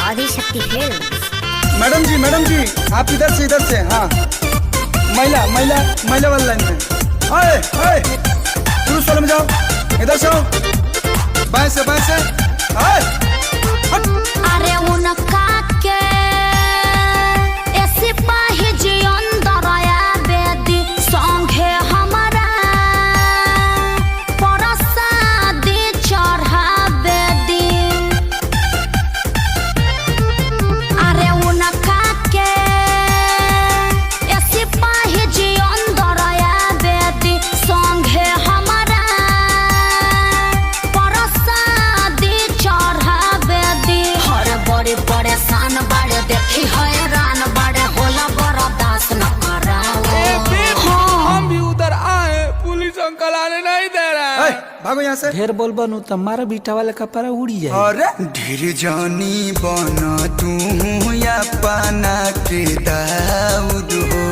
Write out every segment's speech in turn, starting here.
Adishakti films. Madam जी आप इधर से हाँ महिला वाला लाइन में। आए पुरुष वाले में जाओ, इधर से आओ, बाएं से अरे उनका के ऐसे पाहे जी अंदर आया बेदी संगे हमारा परसादी चढ़ा बेदी। अरे उनका के ऐसे पाहे जी अंदर आया बेदी संगे हमारा परसादी चढ़ा बेदी। हर बड़े परेशान बड़े देखी हैरान बड़े होला बर्दाश्त न कराओ। हम भी उधर आए, पुलिस अंकल आने नहीं दे रहा है। भागो यहाँ से। ढेर बोल बनू तुम्हारा बीटा वाले कपड़ा उड़ी जाए। अरे ढेर जानी बना तू या पाना के दाऊद हो,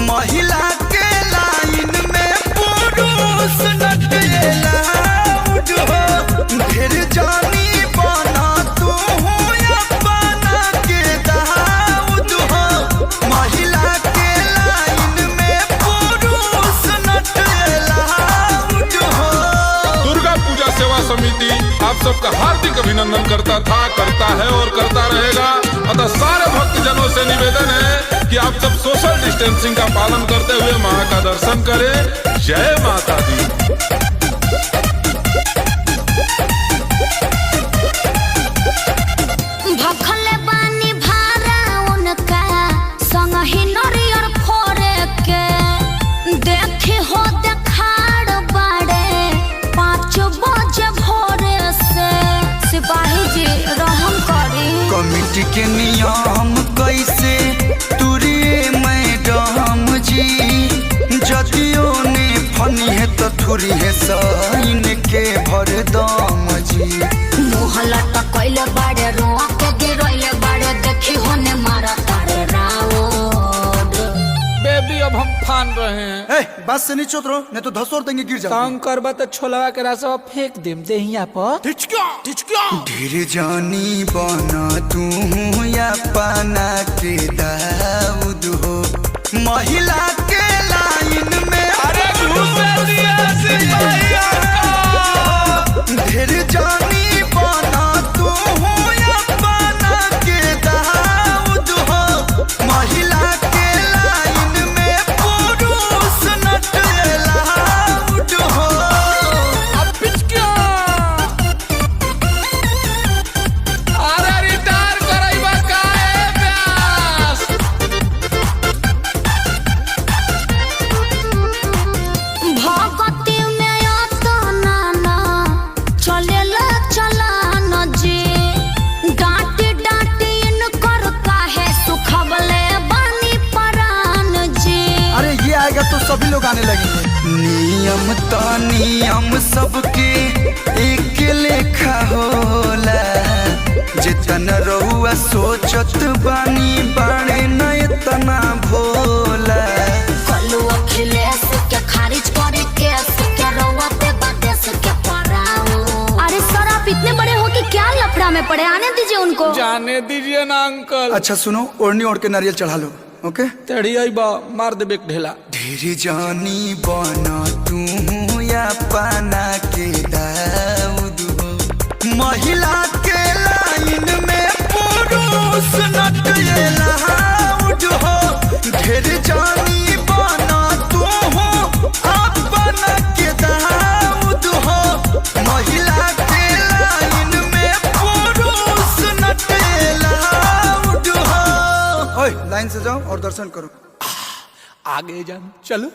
महिला के लाइन में पुरुष नटला हो। ढेर जानी बना तू या पाना के दाऊद हो, महिला के लाइन में पुरुष नटला हो। दुर्गा पूजा सेवा समिति आप सबका हार्दिक अभिनंदन करता है और करता रहेगा। अतः सारे भक्तजनों से निवेदन है कि आप सब सोशल डिस्टेंसिंग का पालन करते हुए मां का दर्शन करें। जय माता दी। भखले बानी भारा उनका संग ही नरियर फोरे के देखे हो देखाड़ बड़े 5 बजे भोरे से। सिपाही जी रहम करी। कमिटी के नियम कैसे तुरिए मैडम जी, जदियो ने फनी है तो थुरी है साइन के भरदम जी। मुँह लटकैले बड़े रोआ के गिरैले बड़े देखी होने मारा तारे राउड। बेबी अब हम फान रहे हैं। ए, बस से नीचे उतरो नहीं तो धसोर देंगे, गिर जाओ। तंग करबा तो छोलवा के रास्ता फेंक देम देहिया पर। ढेर जानी बना तू या पाना के दाऊद हो, महिला के लाइन में। अरे ढेर जानी बना तू या पाना के दाऊद हो, महिला के लाइन में पुरुष नटला हो। अब पिचकिया अरे रिटायर करैबा काहे प्यास। भगती में अतना ना चलेला चलान जी। डांटी इनकर काहे सुखबले बानी परान जी। अरे ये आएगा तो सभी लोग आने लगेंगे। नियम सबके एक लेखा होला, जितन रहुआ सोचत बानी बाणे न इतना भोला। कलू अखिलेश के खारिज करे केस के रवा पे बदेश के पराओ। अरे सर आप इतने बड़े हो कि क्या लफड़ा में पड़े, आने दीजिए उनको। जाने दीजिए ना अंकल। अच्छा सुनो, ओढ़नी ओढ़ के नारियल चढ़ा लो। ओके तेड़ी आईबा मार देबे एक ढेला। ढेर जानी बना तू या पाना के दाऊद हो, महिला के लाइन में पुरुष नटला हो। ढेर जानी बना तू अपना के दाऊद हो, महिला के लाइन में पुरुष नटला हो। ओए लाइन से जाओ और दर्शन करो। आगे जान चलो।